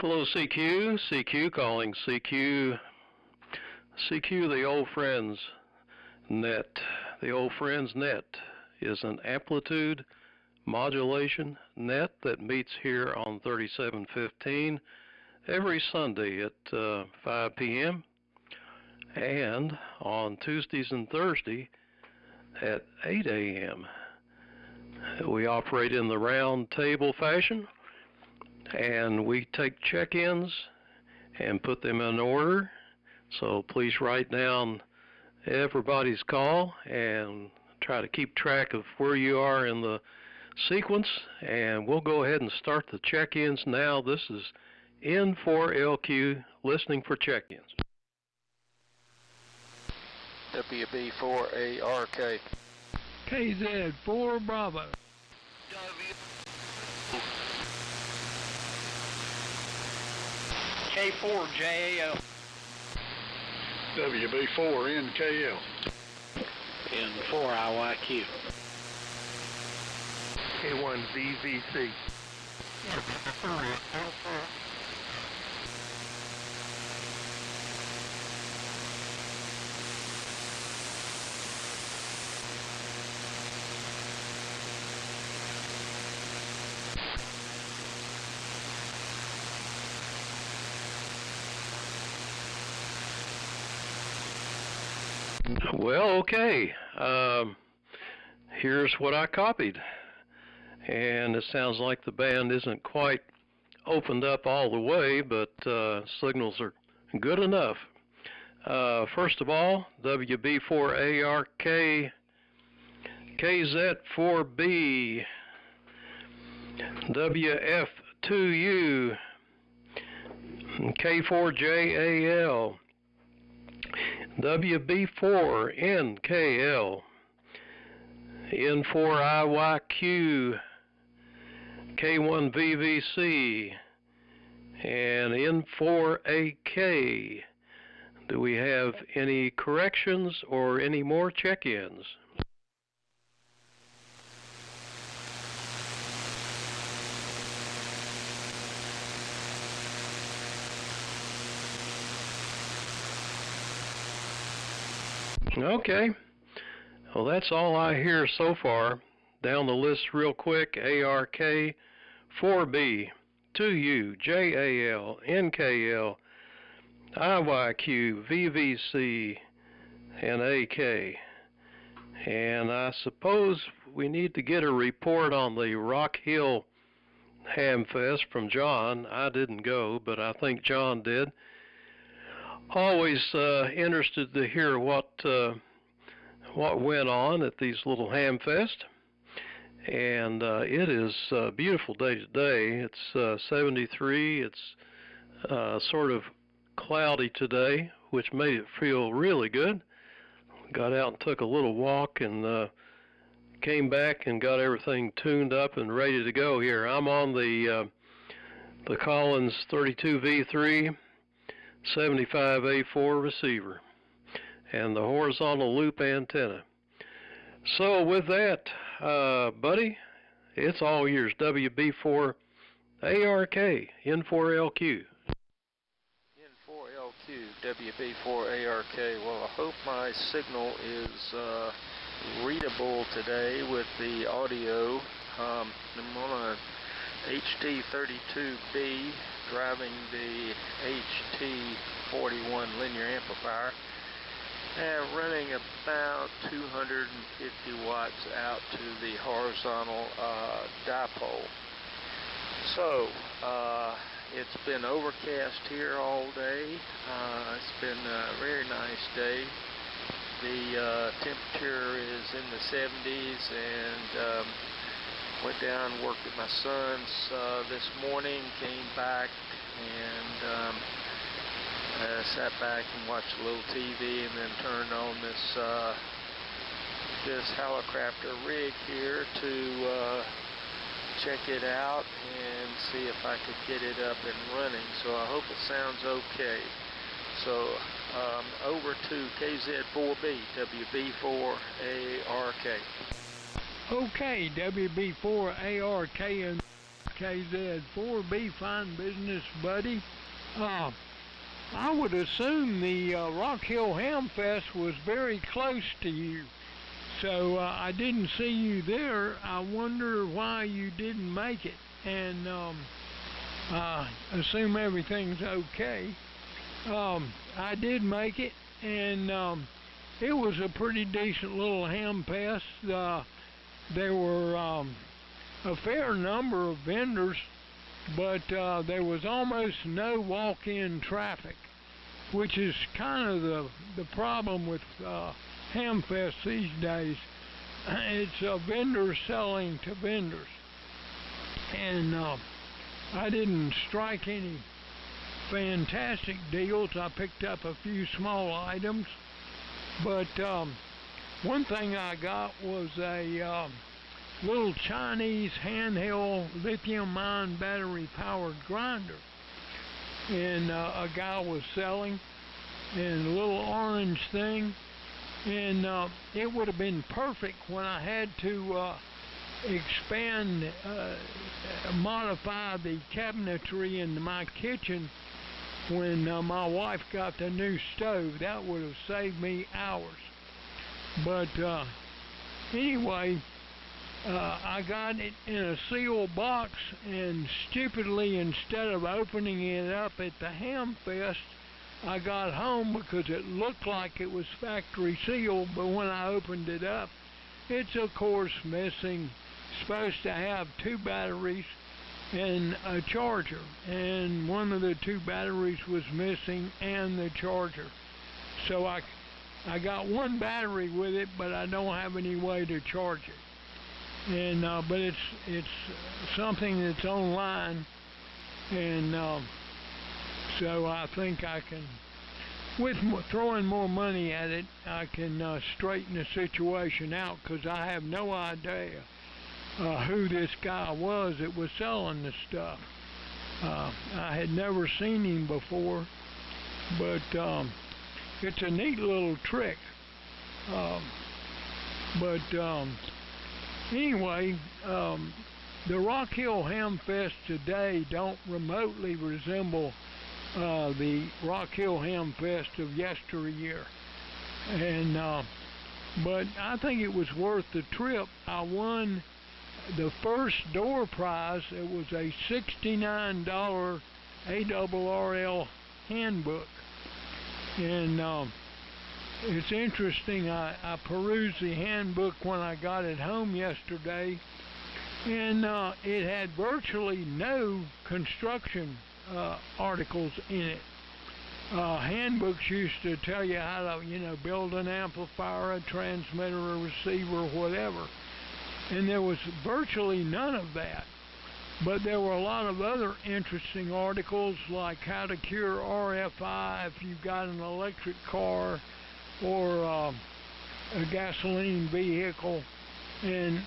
Hello, CQ. CQ calling. CQ, the Old Friends Net. The Old Friends Net is an amplitude modulation net that meets here on 3715 every Sunday at 5 p.m. and on Tuesdays and Thursdays at 8 a.m. We operate in the round table fashion, and we take check-ins and put them in order. So please write down everybody's call and try to keep track of where you are in the sequence, and we'll go ahead and start the check-ins now. This is N4LQ, listening for check-ins. WB4ARK. KZ4 Bravo. K4JAL. WB4NKL. N4IYQ. K1VVC. Well, okay. Here's what I copied. And it sounds like the band isn't quite opened up all the way, but signals are good enough. First of all, WB4ARK, KZ4B, WF2U, K4JAL, WB4NKL, N4IYQ, K1VVC, and N4AK. Do we have any corrections or any more check-ins? Okay, well, that's all I hear so far. Down the list real quick: ARK, 4B, 2U, JAL, NKL, IYQ, VVC, and AK. And I suppose we need to get a report on the Rock Hill Hamfest from John. I didn't go, but I think John did. Always interested to hear what went on at these little Hamfest, and it is a beautiful day today. It's 73. It's sort of cloudy today, which made it feel really good. Got out and took a little walk and came back and got everything tuned up and ready to go here. I'm on the Collins 32V3 75A4 receiver and the horizontal loop antenna. So with that, buddy, it's all yours. WB4ARK, N4LQ. N4LQ, CQ WB4ARK. Well, I hope my signal is readable today with the audio. I'm on a HT32B driving the HT41 linear amplifier and running about 250 watts out to the horizontal dipole. So, it's been overcast here all day. It's been a very nice day. The temperature is in the 70s, and went down and worked with my sons this morning, came back and sat back and watched a little TV, and then turned on this helicopter rig here to check it out and see if I could get it up and running. So I hope it sounds okay. So over to KZ4B, WB4ARK. Okay, WB4ARK and KZ4B, fine business, buddy. I would assume the Rock Hill Ham Fest was very close to you. So I didn't see you there. I wonder why you didn't make it, and I assume everything's okay. I did make it, and it was a pretty decent little ham fest. There were a fair number of vendors, but there was almost no walk-in traffic, which is kind of the problem with ham fest these days. It's vendors selling to vendors, and I didn't strike any fantastic deals. I picked up a few small items, but one thing I got was a little Chinese handheld lithium-ion battery-powered grinder, and a guy was selling, and a little orange thing. And it would have been perfect when I had to expand, modify the cabinetry in my kitchen when my wife got the new stove. That would have saved me hours. But anyway, I got it in a sealed box, and stupidly, instead of opening it up at the Ham Fest, I got home because it looked like it was factory sealed, but when I opened it up, it's of course missing. Supposed to have 2 batteries and a charger, and one of the 2 batteries was missing and the charger. So I got 1 battery with it, but I don't have any way to charge it. And but it's something that's online, and so I think I can, with throwing more money at it, I can straighten the situation out, because I have no idea who this guy was that was selling the stuff. I had never seen him before, but it's a neat little trick. Anyway, the Rock Hill Ham Fest today don't remotely resemble the Rock Hill Ham Fest of yesteryear, and but I think it was worth the trip. I won the first door prize. It was a $69 ARRL handbook, and it's interesting. I perused the handbook when I got it home yesterday, and it had virtually no construction articles in it. Handbooks used to tell you how to, build an amplifier, a transmitter, a receiver, whatever. And there was virtually none of that. But there were a lot of other interesting articles, like how to cure RFI if you've got an electric car or a gasoline vehicle, and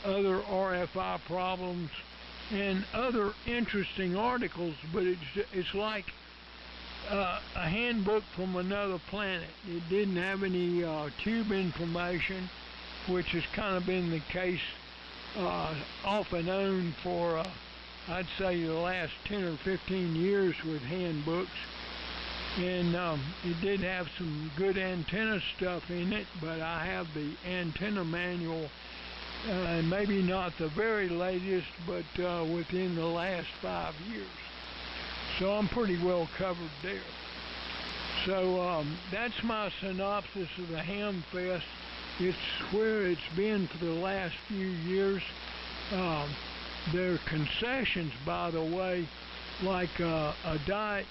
other RFI problems, and other interesting articles. But it's like a handbook from another planet. It didn't have any tube information, which has kind of been the case off and on for I'd say the last 10 or 15 years with handbooks. and it did have some good antenna stuff in it, but I have the antenna manual, maybe not the very latest, but within the last 5 years. So I'm pretty well covered there. So that's my synopsis of the Hamfest. It's where it's been for the last few years. There are concessions, by the way, like a Diet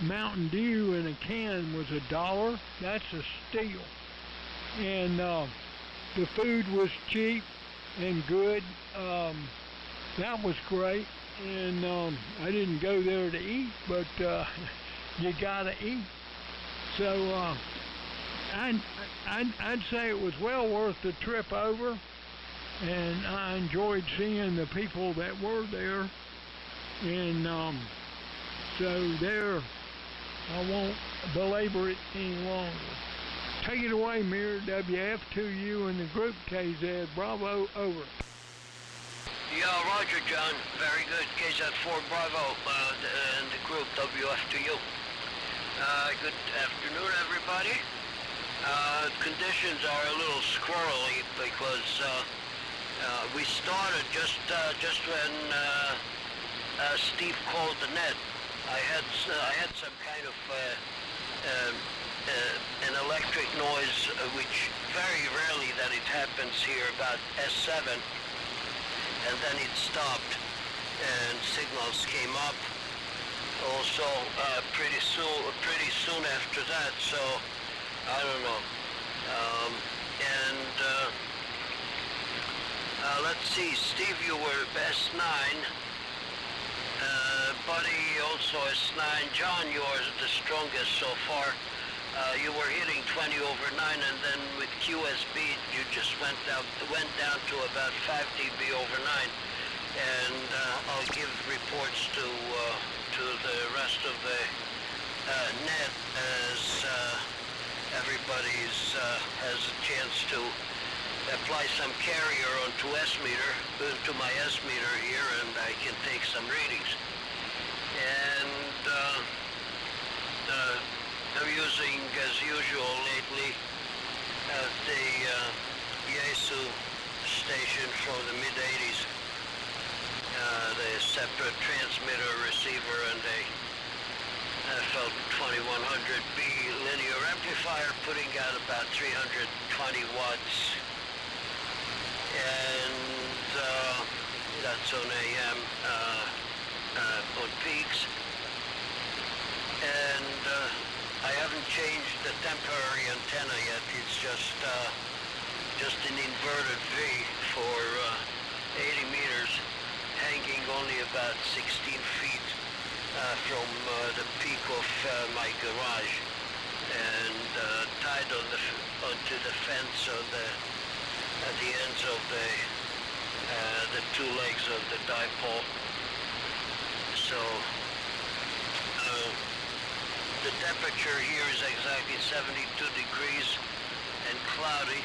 Mountain Dew in a can was $1. That's a steal. And the food was cheap and good. That was great. And I didn't go there to eat, but you gotta eat. So I'd say it was well worth the trip over, and I enjoyed seeing the people that were there. And so there, I won't belabor it any longer. Take it away, Mir, WF2U and the group KZ. Bravo, over. Yeah, Roger, John. Very good. KZ4 Bravo and the group WF2U. Good afternoon, everybody. Conditions are a little squirrely because we started just when Steve called the net. I had some kind of an electric noise, which very rarely that it happens here, about S7, and then it stopped and signals came up also pretty soon after that, so I don't know. Let's see, Steve, you were S9. Buddy also S9. John, you are the strongest so far. You were hitting 20 over 9, and then with QSB you just went down to about 5 dB over 9. And I'll give reports to the rest of the net as everybody has a chance to apply some carrier onto to my S meter here, and I can take some readings. And I'm using, as usual lately, the Yaesu station from the mid-80s, the separate transmitter, receiver, and a FL2100B linear amplifier, putting out about 320 watts. And that's on AM, on peaks. And I haven't changed the temporary antenna yet. It's just an inverted V for 80 meters, hanging only about 16 feet from the peak of my garage, and tied onto the fence at the ends of the two legs of the dipole. So the temperature here is exactly 72 degrees and cloudy.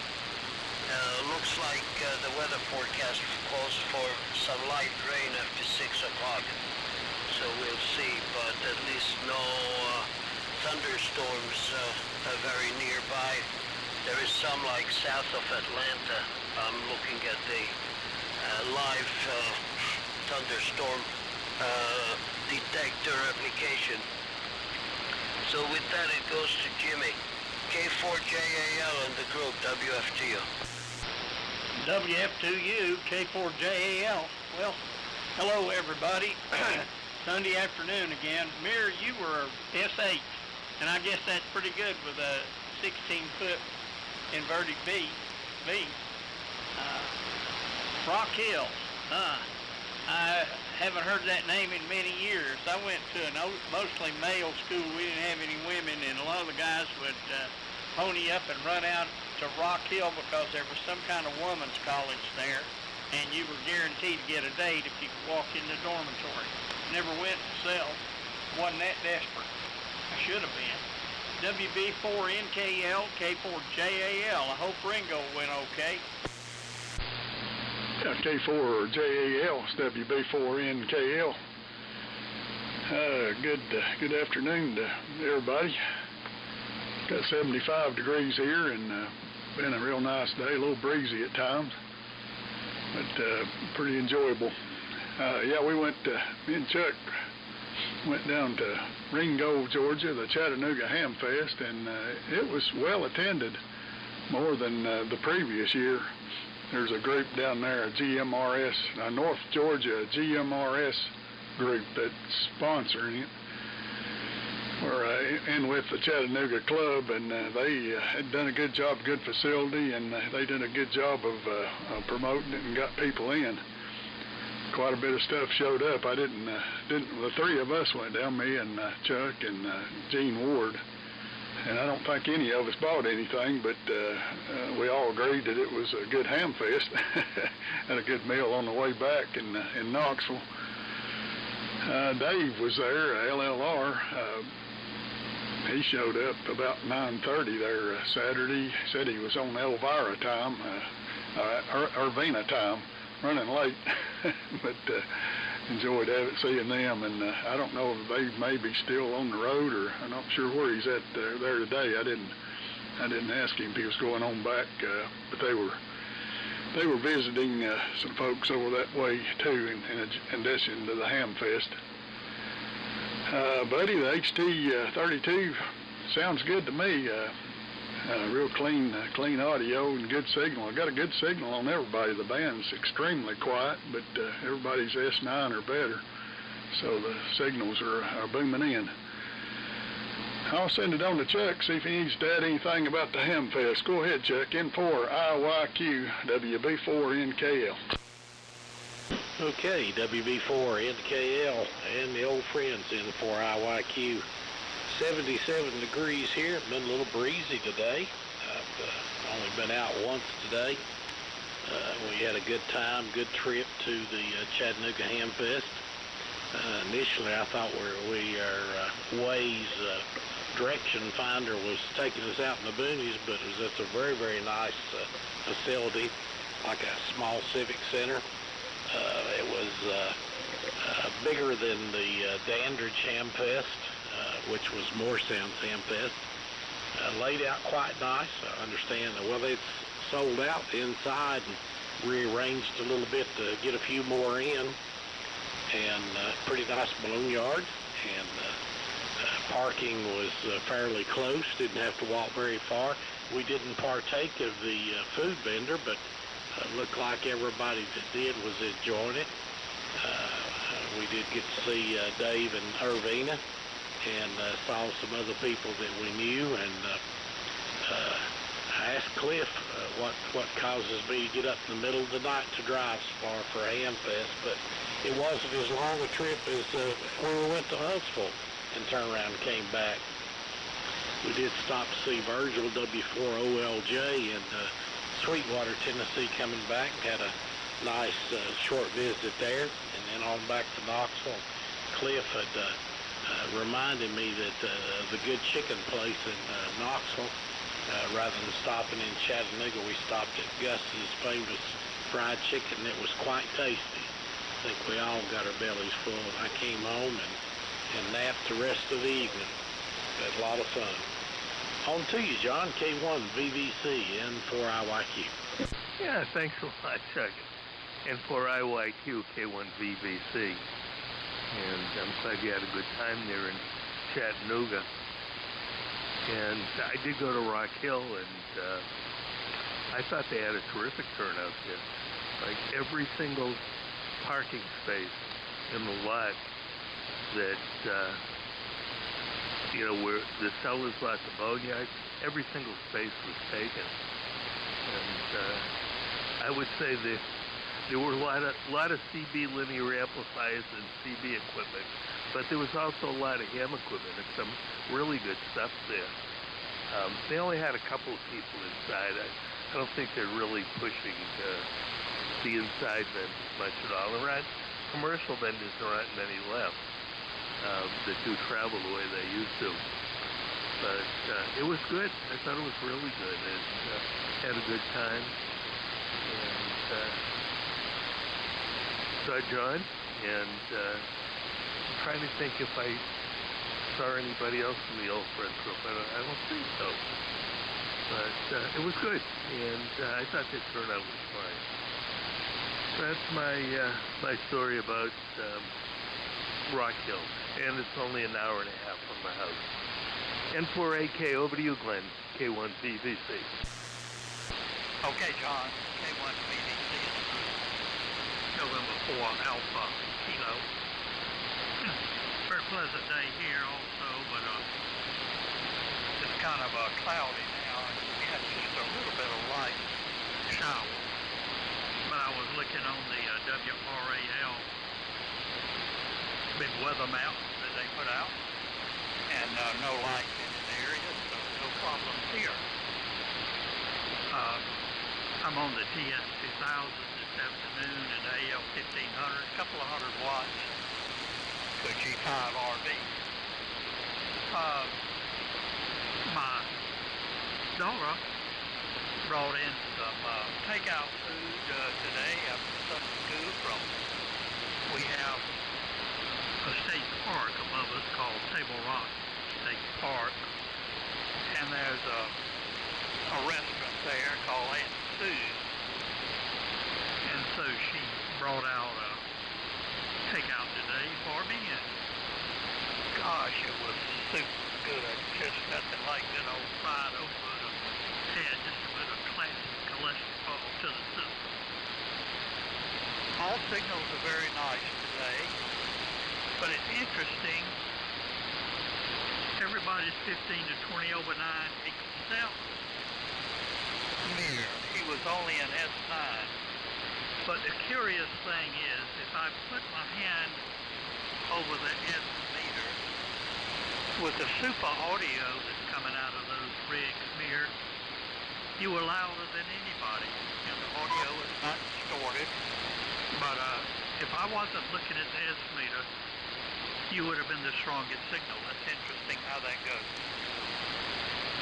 Looks like the weather forecast calls for some light rain after 6 o'clock. So we'll see, but at least no thunderstorms very nearby. There is some like south of Atlanta. I'm looking at the live thunderstorm detector application. So with that, it goes to Jimmy. K4JAL and the group WFTU. WF2U, K4JAL. Well, hello everybody. Sunday afternoon again. Mir, you were S8, and I guess that's pretty good with a 16-foot inverted V. Rock Hill. I haven't heard that name in many years. I went to a mostly male school. We didn't have any women, and a lot of the guys would pony up and run out to Rock Hill because there was some kind of women's college there, and you were guaranteed to get a date if you could walk in the dormitory. Never went myself. Wasn't that desperate. I should have been. WB4NKL, K4JAL. I hope Ringo went okay. K4JAL, WB4NKL. Good afternoon to everybody. Got 75 degrees here and been a real nice day, a little breezy at times, but pretty enjoyable. Yeah, me and Chuck went down to Ringgold, Georgia, the Chattanooga Ham Fest, and it was well attended, more than the previous year. There's a group down there, a GMRS, North Georgia GMRS group that's sponsoring it. We're in with the Chattanooga Club, and they had done a good job, good facility, and they did a good job of promoting it and got people in. Quite a bit of stuff showed up. The three of us went down, me and Chuck and Gene Ward, and I don't think any of us bought anything, but we all agreed that it was a good ham fest. Had a good meal on the way back in Knoxville. Dave was there, LLR. He showed up about 9:30 there Saturday. Said he was on Elvira time, Irvina time, running late, but enjoyed seeing them. And I don't know if they may be still on the road, or I'm not sure where he's at there today. I didn't ask him if he was going on back, but they were visiting some folks over that way too, in addition to the Ham Fest. Buddy, the HT32 sounds good to me. Real clean audio and good signal. I got a good signal on everybody. The band's extremely quiet, but everybody's S9 or better, so the signals are booming in. I'll send it on to Chuck, see if he needs to add anything about the Ham Fest. Go ahead, Chuck. N4 IYQ WB4 NKL. Okay, WB4 NKL and the old friends N4 IYQ. 77 degrees here. Been a little breezy today. I've only been out once today. We had a good time, good trip to the Chattanooga Ham Fest. Initially, I thought Waze direction finder was taking us out in the boonies, but it's a very, very nice facility, like a small civic center. It was bigger than the Dandridge Ham Fest, which was Morristown's Ham Fest. Laid out quite nice. I understand that, well, it's sold out inside and rearranged a little bit to get a few more in. And pretty nice balloon yard. And parking was fairly close. Didn't have to walk very far. We didn't partake of the food vendor, but looked like everybody that did was enjoying it. We did get to see Dave and Irvina, and saw some other people that we knew, and I asked Cliff what causes me to get up in the middle of the night to drive so far for a Ham Fest, but it wasn't as long a trip as when we went to Huntsville and turned around and came back. We did stop to see Virgil W4OLJ in Sweetwater, Tennessee, coming back. Had a nice short visit there, and then on back to Knoxville. Cliff had reminded me that the good chicken place in Knoxville, rather than stopping in Chattanooga, we stopped at Gus's famous fried chicken. It was quite tasty. I think we all got our bellies full, and I came home and napped the rest of the evening. Had a lot of fun. On to you, John. K1 VVC N4IYQ. Yeah, thanks a lot, Chuck. N4IYQ K1 VVC. And I'm glad you had a good time there in Chattanooga. And I did go to Rock Hill, and I thought they had a terrific turnout there. Like every single parking space in the lot that, where the sellers lot, the boneyard, every single space was taken. And I would say that there were a lot of CB linear amplifiers and CB equipment, but there was also a lot of ham equipment and some really good stuff there. They only had a couple of people inside. I don't think they're really pushing the inside vendors much at all. There aren't commercial vendors, there aren't many left that do travel the way they used to. But it was good. I thought it was really good, and had a good time. And saw John, and trying to think if I saw anybody else in the old friends group. I don't think so. But it was good, and I thought the turnout was fine. So that's my story about Rock Hill, and it's only an hour and a half from my house. N4AK, over to you, Glenn, K1PVC. Okay, John, K1PVC, November 4 Alpha Kilo. Very pleasant day here also, but it's kind of cloudy now. We had just a little bit of light shower. But I was looking on the WRAL big weather map that they put out, and no light in the area, so no problems here. I'm on the TS2000 this afternoon at AL 1500, a couple of 100 watts to a G5 RV. My daughter brought in some takeout food today after Sunday school from, we have a state park above us called Table Rock State Park, and there's a restaurant there called Aunt Sue's, and so she brought out a takeout today for me, and gosh, it was super good. Just nothing like good old fried okra. Had just a bit of classic cholesterol to the system. All signals are very nice today, but it's interesting. Everybody's 15 to 20 over 9 except Mir. He was only an S9. But the curious thing is, if I put my hand over the S meter with the super audio that's coming out of those rigs, Mir, you were louder than anybody, and the audio is not distorted. But if I wasn't looking at the S meter, you would have been the strongest signal. That's interesting how that goes.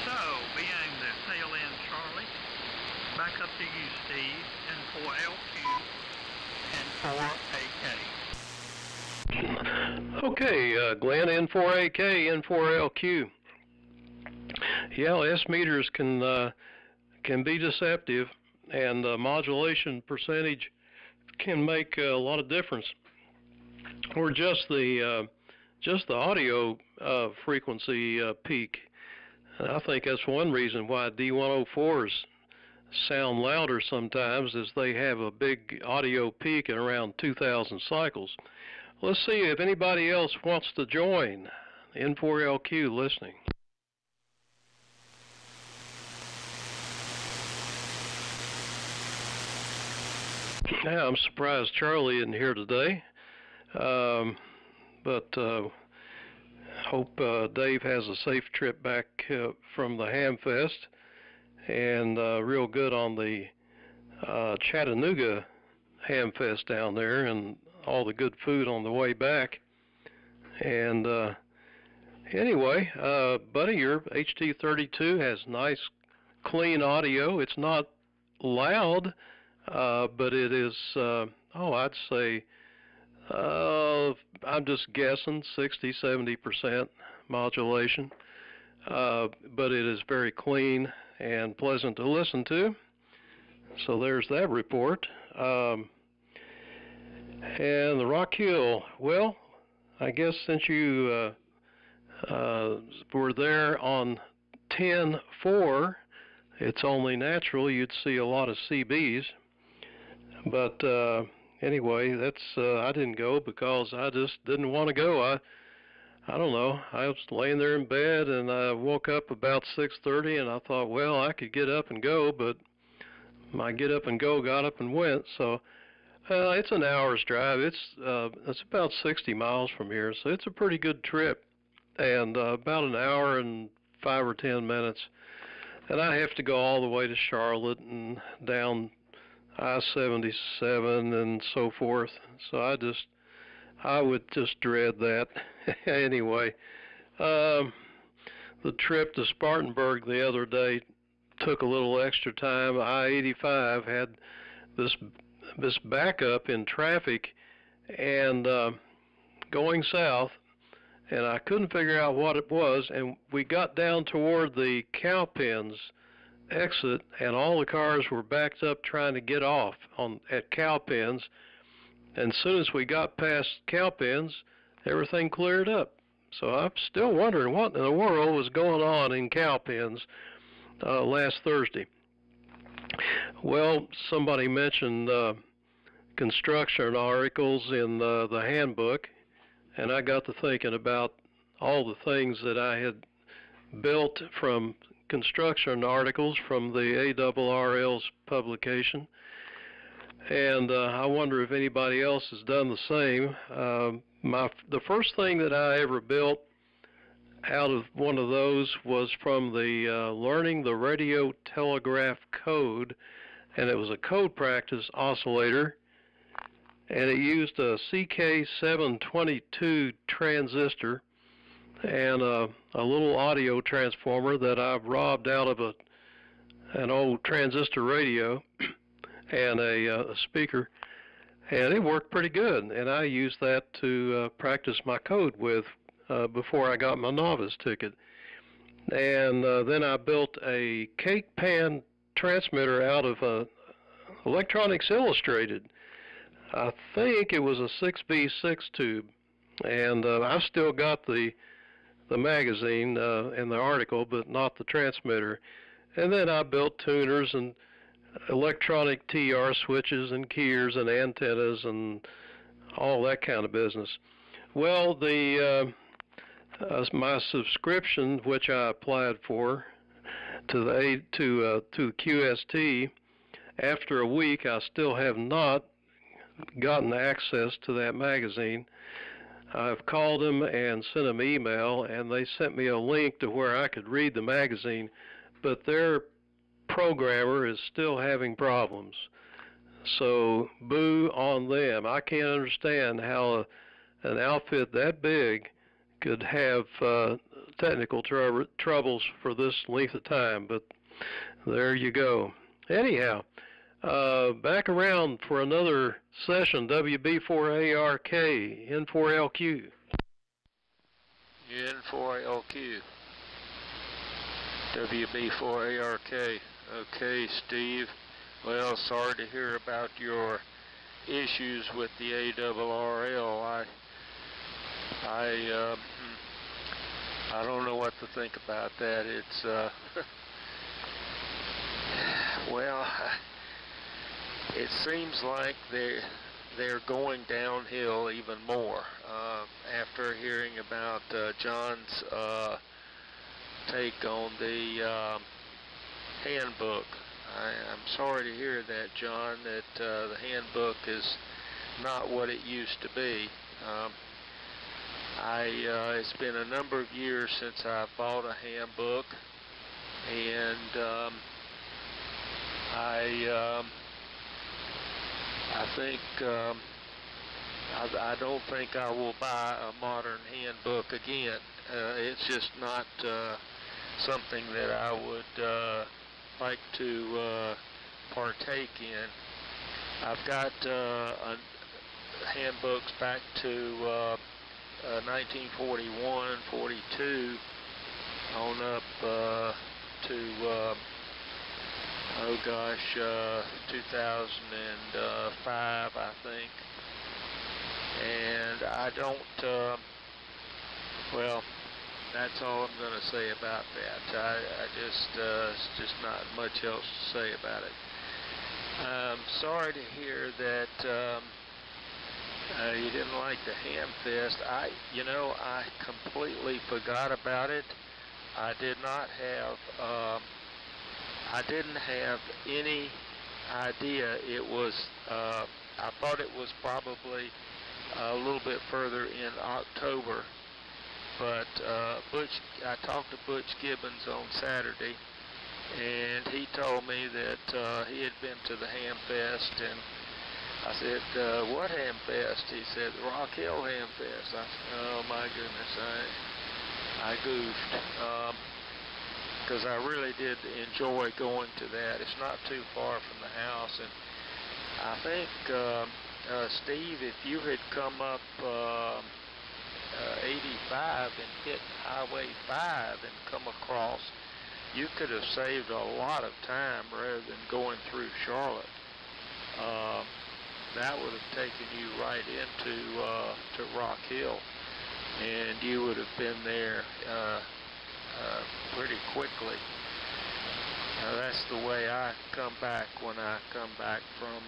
So, being the tail end Charlie, back up to you, Steve, N4LQ, N4AK. Okay, Glenn, N4AK, N4LQ. Yeah, S meters can be deceptive, and the modulation percentage can make a lot of difference. Or just the audio frequency peak. And I think that's one reason why D104s sound louder sometimes, is they have a big audio peak at around 2,000 cycles. Let's see if anybody else wants to join N4LQ listening. Yeah, I'm surprised Charlie isn't here today, but hope Dave has a safe trip back from the Hamfest, and real good on the Chattanooga Hamfest down there, and all the good food on the way back. And anyway, buddy, your HT32 has nice, clean audio. It's not loud, but it is, I'd say, I'm just guessing 60-70% modulation, but it is very clean and pleasant to listen to. So there's that report. And the Rock Hill, well, I guess since you were there on 10-4, it's only natural you'd see a lot of CBs. But anyway, that's I didn't go because I just didn't want to go. I don't know. I was laying there in bed, and I woke up about 6:30, and I thought, well, I could get up and go, but my get up and go got up and went. So it's an hour's drive. It's about 60 miles from here, so it's a pretty good trip, and about an hour and 5 or 10 minutes. And I have to go all the way to Charlotte and down I-77 and so forth. So I would just dread that. Anyway, the trip to Spartanburg the other day took a little extra time. I-85 had this backup in traffic, and going south, and I couldn't figure out what it was, and we got down toward the Cowpens exit, and all the cars were backed up trying to get off at Cowpens, and as soon as we got past Cowpens, everything cleared up. So I'm still wondering what in the world was going on in Cowpens last Thursday. Well, somebody mentioned construction articles in the handbook, and I got to thinking about all the things that I had built from construction articles from the ARRL's publication, and I wonder if anybody else has done the same. The first thing that I ever built out of one of those was from the Learning the Radio Telegraph Code, and it was a code practice oscillator, and it used a CK722 transistor and a little audio transformer that I've robbed out of an old transistor radio and a speaker, and it worked pretty good, and I used that to practice my code with before I got my novice ticket. And then I built a cake pan transmitter out of Electronics Illustrated. I think it was a 6B6 tube, and I've still got the magazine and the article, but not the transmitter. And then I built tuners and electronic TR switches and keyers and antennas and all that kind of business. Well, my subscription, which I applied for to the QST, after a week, I still have not gotten access to that magazine. I've called them and sent them email, and they sent me a link to where I could read the magazine, but their programmer is still having problems. So boo on them. I can't understand how an outfit that big could have technical troubles for this length of time, but there you go. Anyhow, back around for another session, WB4ARK, N4LQ. N4LQ, WB4ARK. Okay, Steve. Well, sorry to hear about your issues with the ARRL. I don't know what to think about that. It's well, it seems like they're going downhill even more after hearing about John's take on the handbook. I'm sorry to hear that, John, that the handbook is not what it used to be. It's been a number of years since I bought a handbook, and I don't think I will buy a modern handbook again. It's just not something that I would like to partake in. I've got handbooks back to 1941, 42, on up to 2005, I think. And I don't, well, that's all I'm going to say about that. It's just not much else to say about it. I'm sorry to hear that you didn't like the Hamfest. I completely forgot about it. I didn't have any idea it was, I thought it was probably a little bit further in October, but I talked to Butch Gibbons on Saturday, and he told me that he had been to the Hamfest, and I said, what Hamfest? He said, the Rock Hill Hamfest. I said, oh my goodness, I goofed, because I really did enjoy going to that. It's not too far from the house, and I think, Steve, if you had come up 85 and hit Highway 5 and come across, you could have saved a lot of time rather than going through Charlotte. That would have taken you right into to Rock Hill, and you would have been there pretty quickly. Now that's the way I come back when I come back from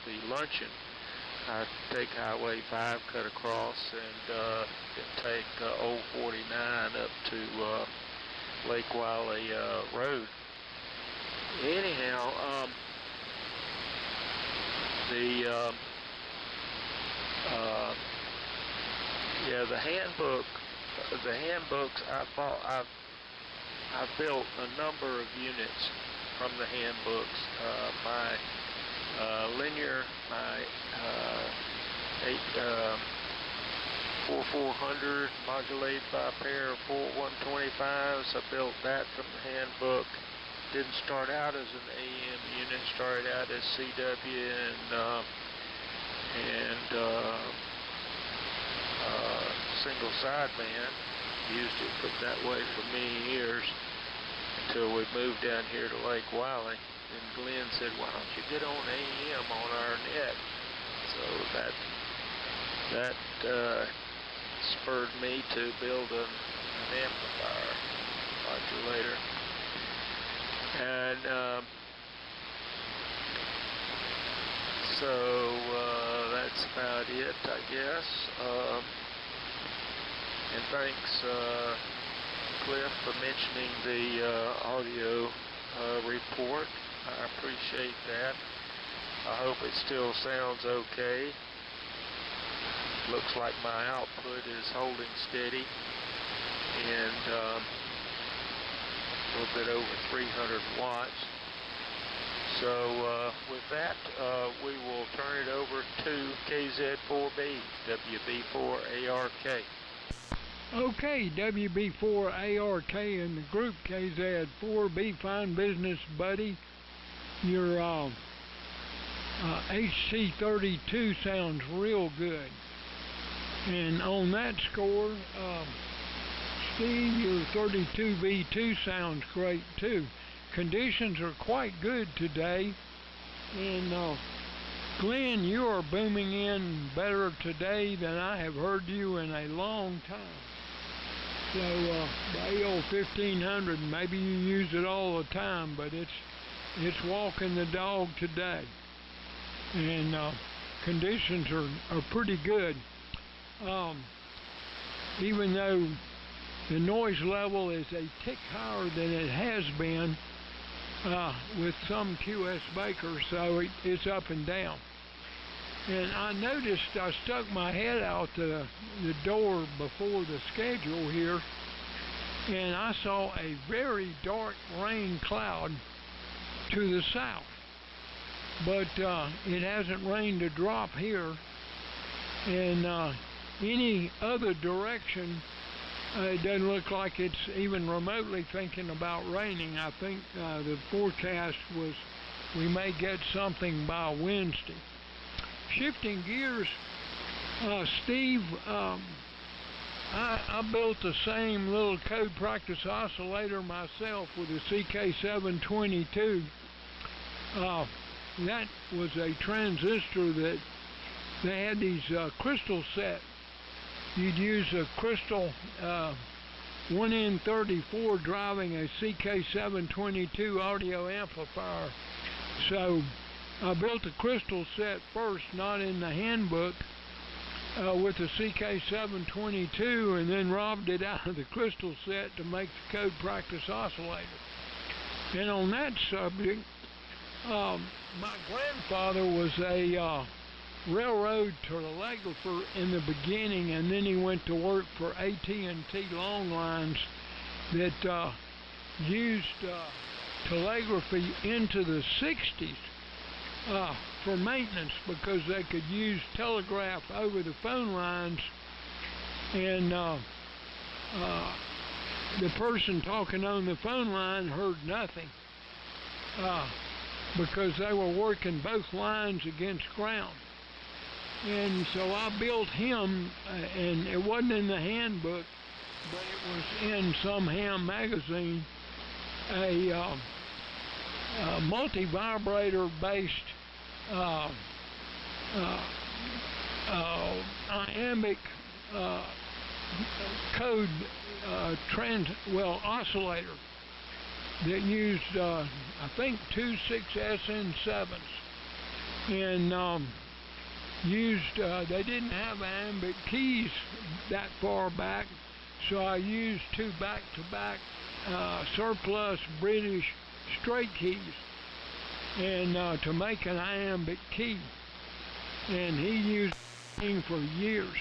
the luncheon. I take Highway 5, cut across, and take Old 49 up to Lake Wiley Road. Anyhow, the handbooks I bought. I've built a number of units from the handbooks. My linear, my 4400 modulated by a pair of 125s. I built that from the handbook. Didn't start out as an AM unit, started out as CW and single sideband. Used it that way for many years until we moved down here to Lake Wiley. And Glenn said, "Why don't you get on AM on our net?" So that spurred me to build an amplifier modulator. And so that's about it, I guess. And thanks, Cliff, for mentioning the audio report. I appreciate that. I hope it still sounds okay. Looks like my output is holding steady, and a little bit over 300 watts. So with that, we will turn it over to KZ4B, WB4ARK. Okay, WB4ARK and the group KZ4B, fine business, buddy. Your HC32 sounds real good. And on that score, Steve, your 32V2 sounds great too. Conditions are quite good today. And Glenn, you are booming in better today than I have heard you in a long time. So the AL1500, maybe you use it all the time, but it's walking the dog today. And conditions are pretty good. Even though the noise level is a tick higher than it has been with some QS Baker, so it's up and down. And I noticed I stuck my head out the door before the schedule here, and I saw a very dark rain cloud to the south. But it hasn't rained a drop here. And any other direction, it doesn't look like it's even remotely thinking about raining. I think the forecast was we may get something by Wednesday. Shifting gears, Steve, I built the same little code practice oscillator myself with a CK722. That was a transistor that they had these crystal set. You'd use a crystal 1N34 driving a CK722 audio amplifier. So I built a crystal set first, not in the handbook, with the CK722, and then robbed it out of the crystal set to make the code practice oscillator. And on that subject, my grandfather was a railroad telegrapher in the beginning, and then he went to work for AT&T long lines that used telegraphy into the 60s for maintenance, because they could use telegraph over the phone lines, and the person talking on the phone line heard nothing because they were working both lines against ground. And so I built him, and it wasn't in the handbook, but it was in some ham magazine, a multi-vibrator based iambic code oscillator that used I think 2 6SN7s, and used they didn't have iambic keys that far back, so I used 2 back-to-back surplus British straight keys and to make an iambic key, and he used it for years.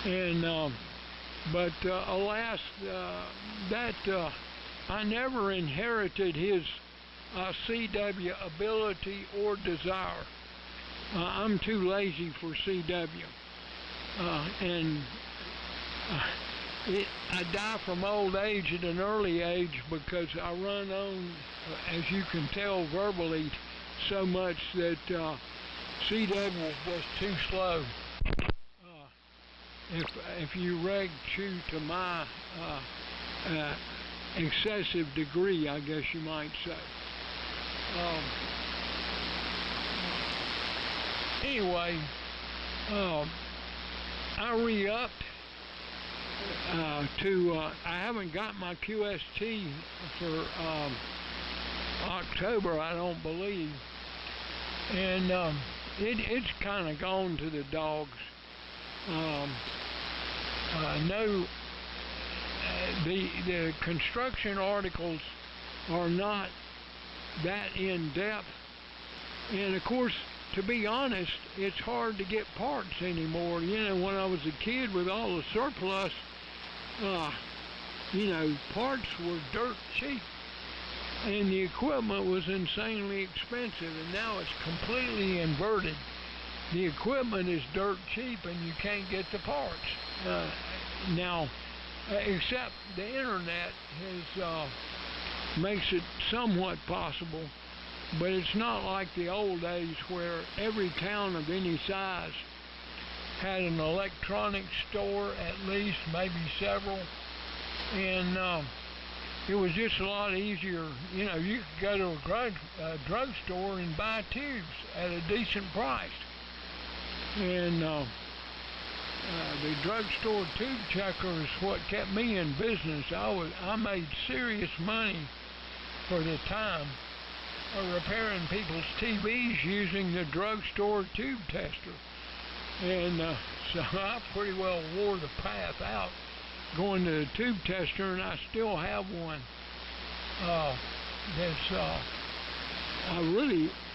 And but alas, that I never inherited his CW ability or desire. I'm too lazy for CW, and I die from old age at an early age because I run on, as you can tell verbally, so much that CW is just too slow. If you reg chew to my excessive degree, I guess you might say. Anyway, I re-upped I haven't got my QST for October, I don't believe, and it's kind of gone to the dogs. No, the construction articles are not that in depth, and of course, to be honest, it's hard to get parts anymore. You know, when I was a kid with all the surplus, you know, parts were dirt cheap, and the equipment was insanely expensive, and now it's completely inverted. The equipment is dirt cheap, and you can't get the parts. Now, except the internet has makes it somewhat possible, but it's not like the old days where every town of any size had an electronics store, at least, maybe several, and it was just a lot easier. You know, you could go to a drugstore and buy tubes at a decent price, and the drugstore tube checker is what kept me in business. I made serious money for the time repairing people's TVs using the drugstore tube tester. And so I pretty well wore the path out going to the tube tester, and I still have one.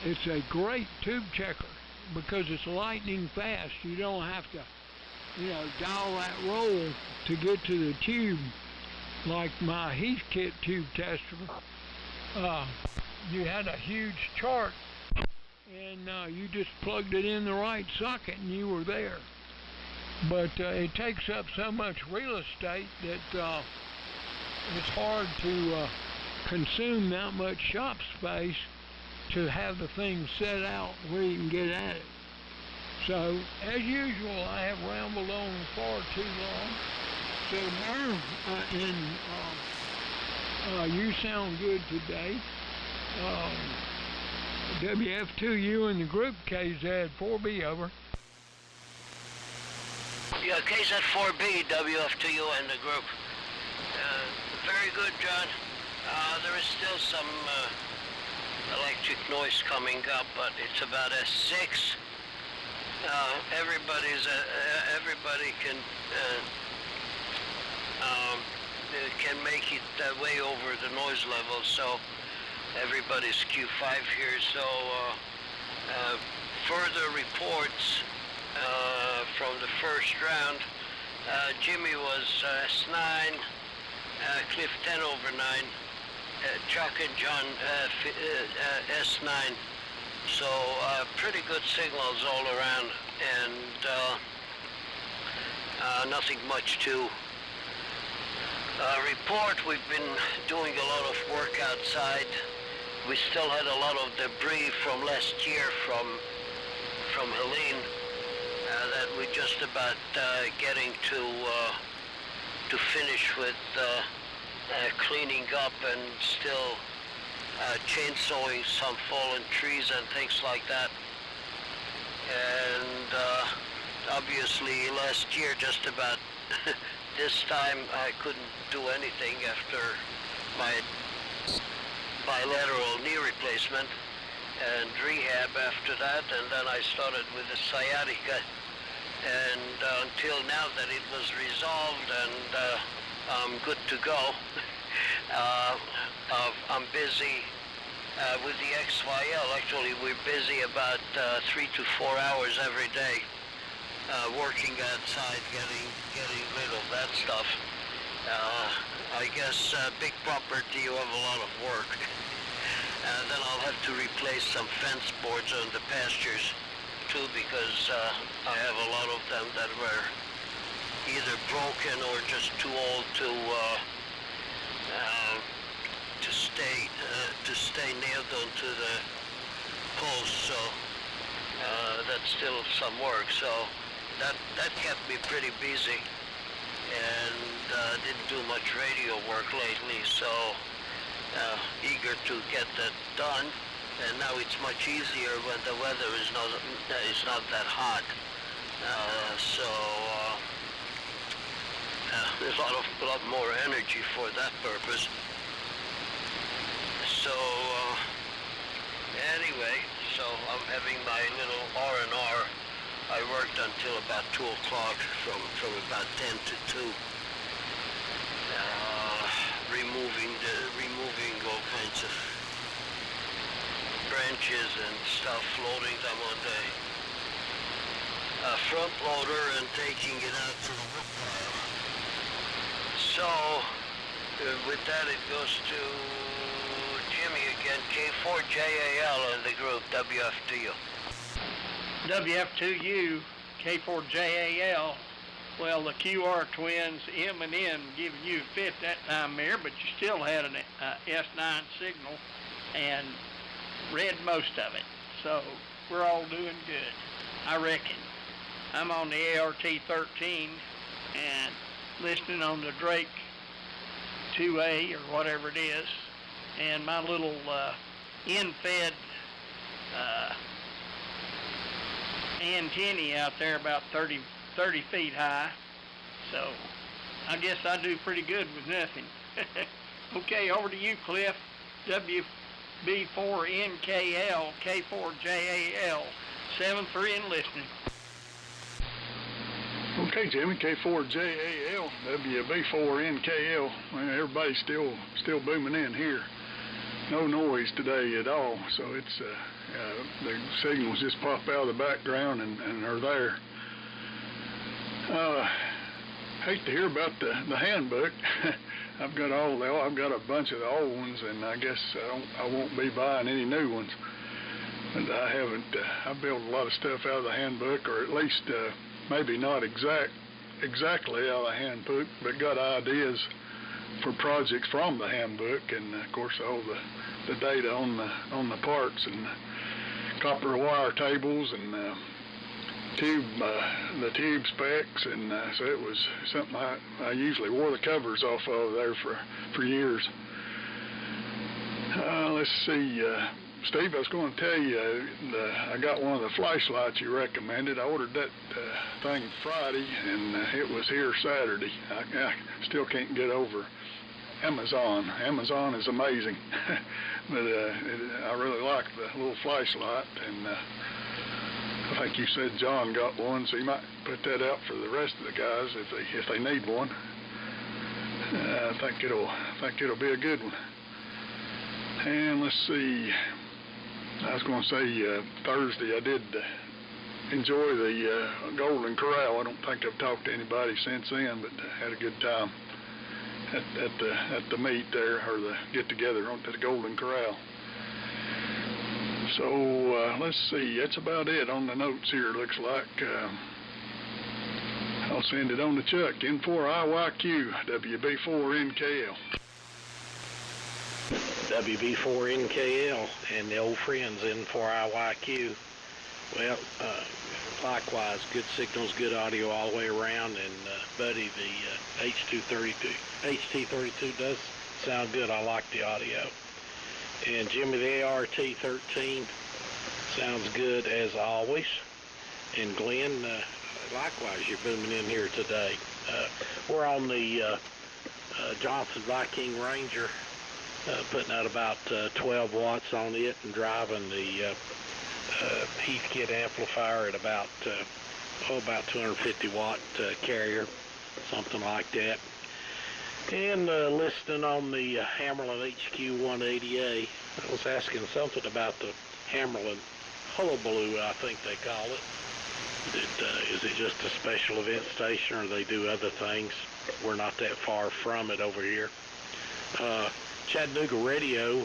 It's a great tube checker because it's lightning fast. You don't have to, you know, dial that roll to get to the tube like my Heathkit tube tester. You had a huge chart, and you just plugged it in the right socket and you were there. But it takes up so much real estate that it's hard to consume that much shop space to have the thing set out where you can get at it. So, as usual, I have rambled on far too long. So now, you sound good today. WF2U in the group, KZ4B, over. Yeah, KZ4B, WF2U in the group. Very good, John. There is still some electric noise coming up, but it's about S6. Everybody can make it way over the noise level, so everybody's Q5 here. So further reports from the first round. Jimmy was S9, Cliff 10 over 9, Chuck and John S9. So pretty good signals all around, and nothing much to report. We've been doing a lot of work outside. We still had a lot of debris from last year from Helene, we're just about getting to finish with cleaning up and still chainsawing some fallen trees and things like that. And obviously last year, just about this time, I couldn't do anything after my bilateral knee replacement and rehab after that, and then I started with the sciatica, and until now that it was resolved and I'm good to go. I'm busy with the XYL. Actually, we're busy about 3 to 4 hours every day working outside, getting rid of that stuff. I guess big property, you have a lot of work. Then I'll have to replace some fence boards on the pastures too, because I have a lot of them that were either broken or just too old to stay nailed onto the post. So that's still some work. So that kept me pretty busy, and didn't do much radio work lately. So eager to get that done. And now it's much easier when the weather is not that hot. There's a lot more energy for that purpose. So anyway, so I'm having my little R&R. I worked until about 2 o'clock, from about 10 to 2. Removing all kinds of branches and stuff, loading them on the front loader and taking it out to the wood pile. So with that, it goes to Jimmy again, K4JAL in the group, WF2U. WF2U, K4JAL. Well, the QR twins, M and N, giving you a fifth that time there, but you still had an S9 signal and read most of it. So we're all doing good, I reckon. I'm on the ART-13 and listening on the Drake 2A or whatever it is, and my little in-fed antennae out there about 30 feet high. So I guess I do pretty good with nothing. Okay, over to you, Cliff. WB4NKL, K4JAL, 73 and listening. Okay, Jimmy, K4JAL, WB4NKL. Well, everybody's still booming in here. No noise today at all, so it's the signals just pop out of the background and are there. Hate to hear about the handbook. I've got a bunch of the old ones, and I guess I won't be buying any new ones. But I haven't. I built a lot of stuff out of the handbook, or at least maybe not exactly out of the handbook, but got ideas for projects from the handbook, and of course all the data on the parts and copper wire tables and the tube specs, and so it was something I usually wore the covers off of there for years. Let's see, Steve, I was going to tell you, I got one of the flashlights you recommended. I ordered that thing Friday, and it was here Saturday. I still can't get over Amazon. Amazon is amazing, but I really like the little flashlight, and I think you said John got one, so you might put that out for the rest of the guys if they need one. I think it'll be a good one. And let's see, I was going to say Thursday I did enjoy the Golden Corral. I don't think I've talked to anybody since then, but had a good time at the meet there, or the get together at the Golden Corral. So let's see, that's about it on the notes here. Looks like I'll send it on to Chuck. N4IYQ, WB4NKL. WB4NKL and the old friends N4IYQ. Well, likewise, good signals, good audio all the way around, and Buddy, the HT32 does sound good. I like the audio. And Jimmy, the ART13 sounds good as always. And Glenn, likewise, you're booming in here today. We're on the Johnson Viking Ranger, putting out about 12 watts on it and driving the Heathkit amplifier at about 250 watt carrier, something like that. And listening on the Hammerlin HQ180A. I was asking something about the Hammerlin Hullabaloo, I think they call it. Is it just a special event station, or they do other things? We're not that far from it over here. Chattanooga Radio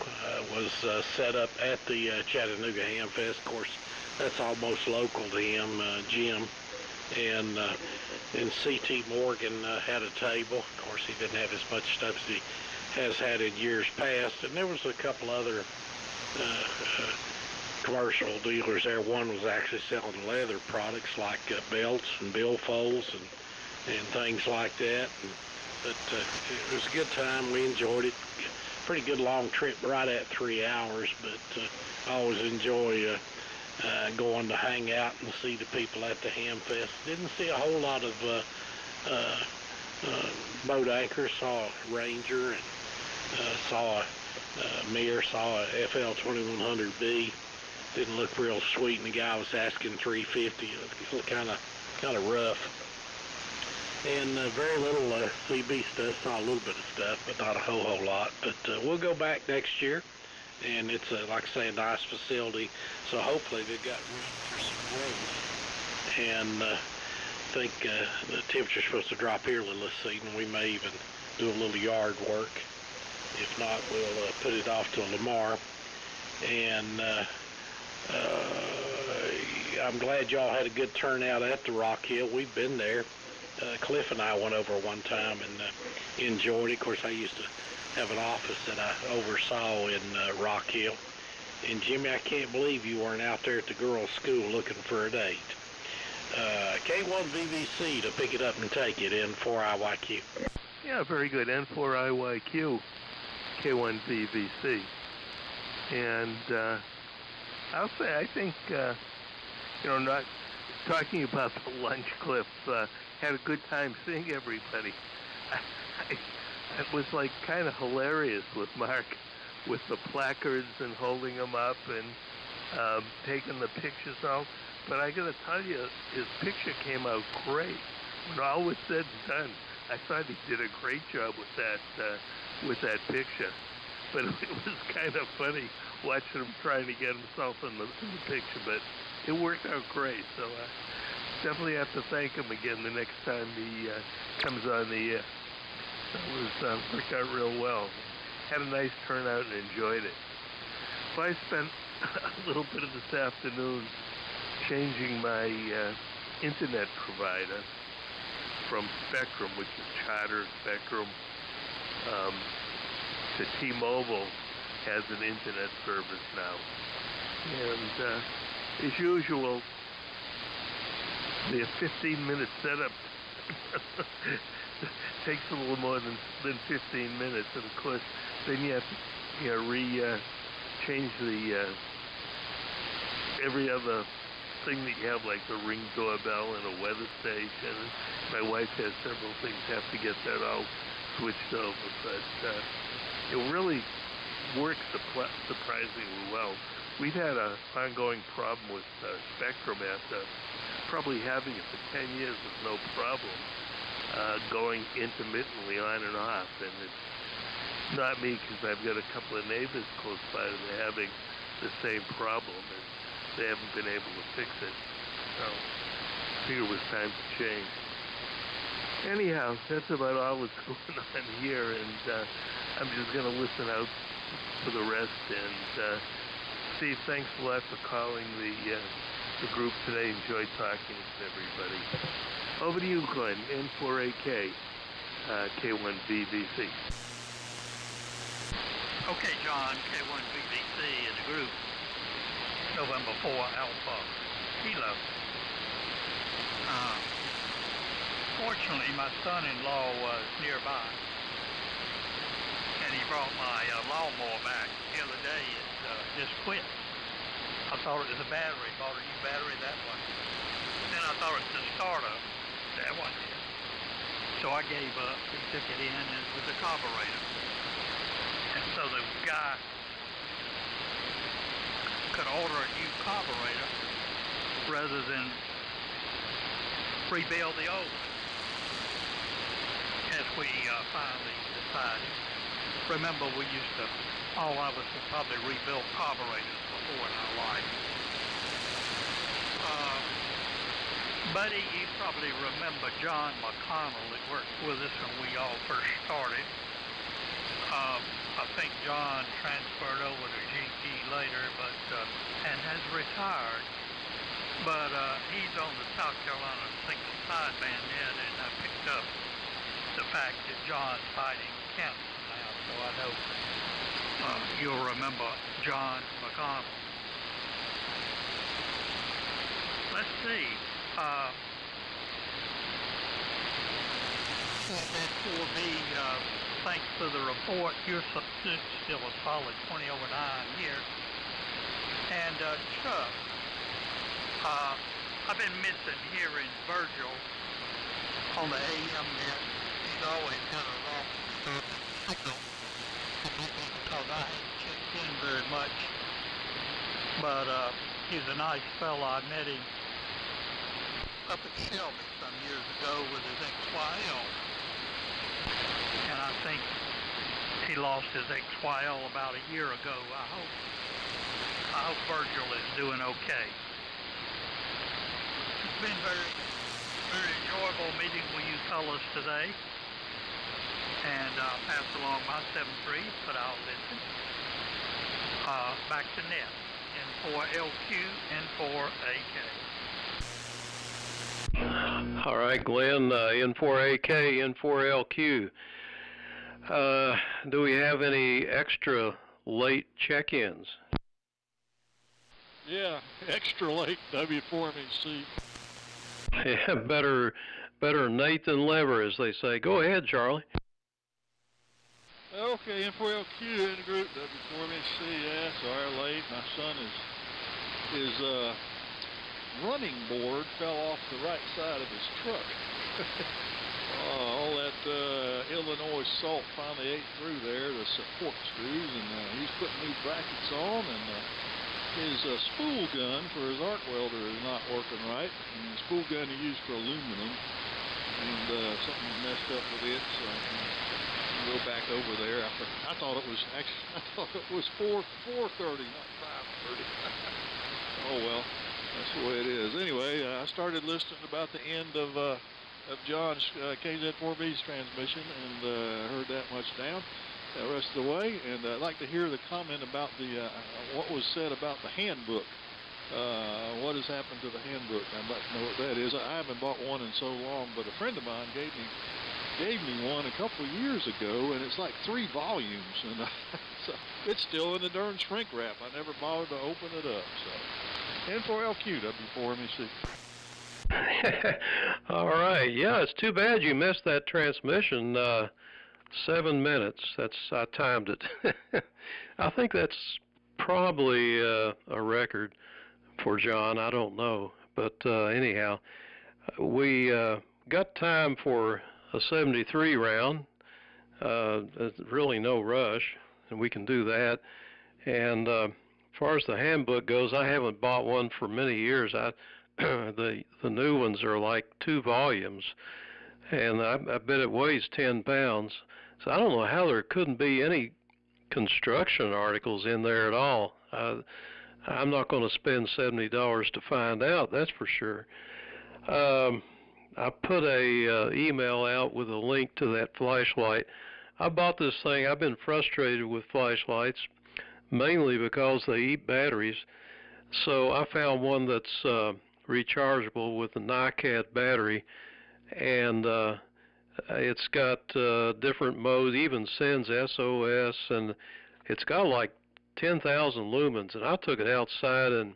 was set up at the Chattanooga Ham Fest. Of course, that's almost local to him, Jim. And C.T. Morgan had a table. Of course, he didn't have as much stuff as he has had in years past. And there was a couple other commercial dealers there. One was actually selling leather products like belts and billfolds and things like that. But it was a good time. We enjoyed it. Pretty good long trip, right at 3 hours. But I always enjoy going to hang out and see the people at the Ham Fest. Didn't see a whole lot of boat anchors. Saw a Ranger and saw a Mir, saw a FL2100B. Didn't look real sweet, and the guy was asking $350. It looked kind of rough. And very little CB stuff. Saw a little bit of stuff, but not a whole lot. But we'll go back next year, and it's like I say, a nice facility. So hopefully they've got room for some growth. And I think the temperature's supposed to drop here a little this season. We may even do a little yard work. If not, we'll put it off till tomorrow. And I'm glad y'all had a good turnout at the Rock Hill. We've been there. Cliff and I went over one time and enjoyed it. Of course, I used to have an office that I oversaw in Rock Hill. And Jimmy, I can't believe you weren't out there at the girls' school looking for a date. K1VVC to pick it up and take it in 4IYQ. Yeah, very good. N4IYQ, K1VVC. And I'll say, I think, not talking about the lunch clip, had a good time seeing everybody. It was like kind of hilarious with Mark, with the placards and holding them up and taking the pictures out. But I got to tell you, his picture came out great. When all was said and done, I thought he did a great job with that picture. But it was kind of funny watching him trying to get himself in the picture. But it worked out great. So I definitely have to thank him again the next time he comes on the air. That was worked out real well. Had a nice turnout and enjoyed it. So I spent a little bit of this afternoon changing my internet provider from Spectrum, which is Charter Spectrum, to T-Mobile has an internet service now. And as usual, the 15-minute setup takes a little more than 15 minutes, and of course, then you have to change the every other thing that you have, like the Ring doorbell and a weather station. My wife has several things, have to get that all switched over, but it really works surprisingly well. We've had an ongoing problem with Spectrum after probably having it for 10 years with no problem, going intermittently on and off. And it's not me, because I've got a couple of neighbors close by that are having the same problem, and they haven't been able to fix it. So I figured it was time to change. Anyhow, that's about all that's going on here, and I'm just going to listen out for the rest. And Steve, thanks a lot for calling the group today. Enjoyed talking with everybody. Over to you, Glenn, N4AK, K1VVC. Okay, John, K1VVC in the group. November 4 Alpha Kilo. Fortunately, my son-in-law was nearby, and he brought my lawnmower back the other day. It just quit. I thought it was a battery. Bought a new battery, that one. Then I thought it was the startup. That wasn't it. So I gave up. He took it in, and it was a carburetor. And so the guy could order a new carburetor rather than rebuild the old one. As we finally decided. Remember, we used to, all of us have probably rebuilt carburetors before in our life. Buddy, you probably remember John McConnell that worked with us when we all first started. I think John transferred over to GT later, and has retired. But he's on the South Carolina single sideband then, and I picked up the fact that John's fighting cancer now, so I know you'll remember John McConnell. Let's see. And for me, thanks to the report, you're still a solid 20 over 9 here. And Chuck, I've been missing hearing Virgil on the AM net. He's always kind of off signal because I haven't checked in very much. But he's a nice fellow. I met him up at Shelby some years ago with his XYL. And I think he lost his XYL about a year ago. I hope Virgil is doing okay. It's been very, very enjoyable meeting with you fellas today. And I'll pass along my 7.3, but I'll listen. Back to net. N4LQ, N4AK. All right, Glenn, N4AK, N4LQ. Do we have any extra late check-ins? Yeah, extra late W4MEC. Yeah, better Nate than Lever, as they say. Go ahead, Charlie. Okay, N4LQ in the group, W4MEC, yeah, sorry late. My son his running board fell off the right side of his truck. All that Illinois salt finally ate through there, the support screws, and he's putting new brackets on, and his spool gun for his arc welder is not working right. And the spool gun he used for aluminum, and something messed up with it, so go back over there. I thought it was 4:30, not 5:30. Oh well, that's the way it is. Anyway, I started listening about the end of John's KZ4B's transmission, and heard that much down the rest of the way. And I'd like to hear the comment about the what was said about the handbook. What has happened to the handbook? I'd like to know what that is. I haven't bought one in so long, but a friend of mine gave me one a couple of years ago, and it's like 3 volumes, and so it's still in the darn shrink wrap. I never bothered to open it up. So N4LQ, W4MEC. All right, yeah, it's too bad you missed that transmission. 7 minutes. I timed it. I think that's probably a record for John. I don't know, but anyhow, we got time for a 73 round. There's really no rush, and we can do that. And as far as the handbook goes, I haven't bought one for many years. The new ones are like 2 volumes, and I bet it weighs 10 pounds. So I don't know how there couldn't be any construction articles in there at all. I'm not going to spend $70 to find out, that's for sure. I put a email out with a link to that flashlight. I bought this thing. I've been frustrated with flashlights, mainly because they eat batteries. So I found one that's rechargeable with a NiCad battery, and it's got different modes, even sends SOS, and it's got like 10,000 lumens. And I took it outside and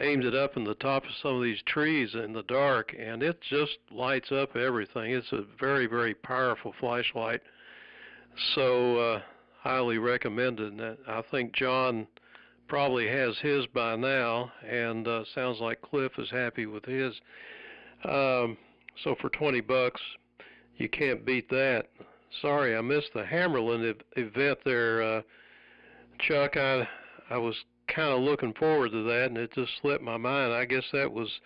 aimed it up in the top of some of these trees in the dark, and it just lights up everything. It's a very, very powerful flashlight. So highly recommended. And I think John probably has his by now, and sounds like Cliff is happy with his. So for $20, you can't beat that. Sorry, I missed the Hammerlin event there, Chuck. I was kind of looking forward to that, and it just slipped my mind. I guess that was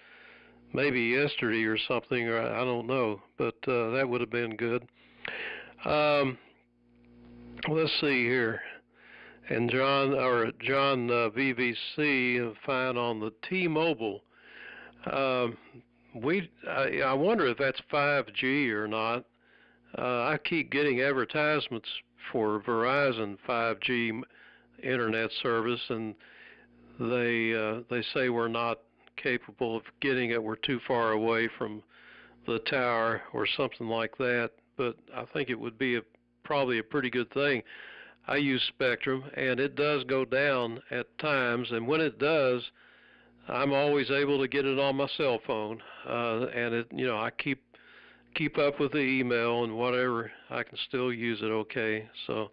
maybe yesterday or something, or I don't know, but that would have been good. Let's see here. And John VVC, fine on the T-Mobile. I wonder if that's 5G or not. I keep getting advertisements for Verizon 5G internet service, and they say we're not capable of getting it. We're too far away from the tower or something like that. But I think it would be probably a pretty good thing. I use Spectrum, and it does go down at times, and when it does, I'm always able to get it on my cell phone, and it, I keep up with the email and whatever. I can still use it okay. So,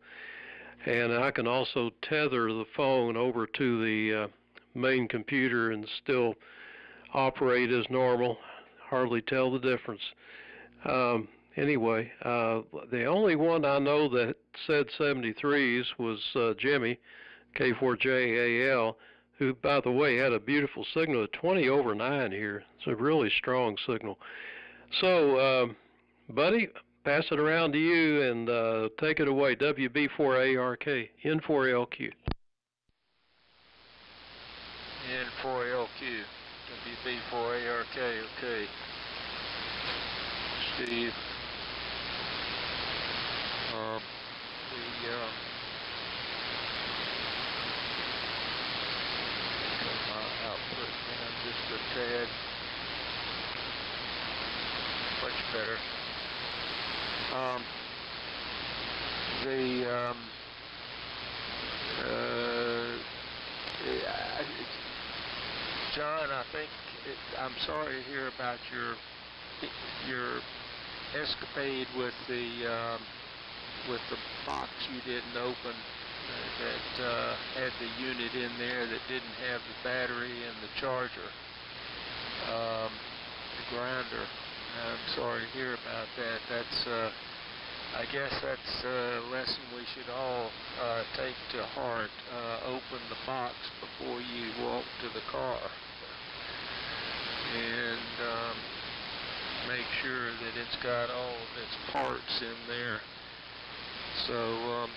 and I can also tether the phone over to the main computer and still operate as normal. Hardly tell the difference. Anyway, the only one I know that said 73s was Jimmy, K4JAL, who, by the way, had a beautiful signal at 20/9 here. It's a really strong signal. So, buddy, pass it around to you and take it away. WB4ARK, N4LQ. N4LQ, WB4ARK, okay. Steve. Put my output down just a tad. Much better. John, I think I'm sorry to hear about your escapade with the box you didn't open that had the unit in there that didn't have the battery and the charger, the grinder. I'm sorry to hear about that. That's I guess that's a lesson we should all take to heart. Open the box before you walk to the car, and make sure that it's got all of its parts in there. So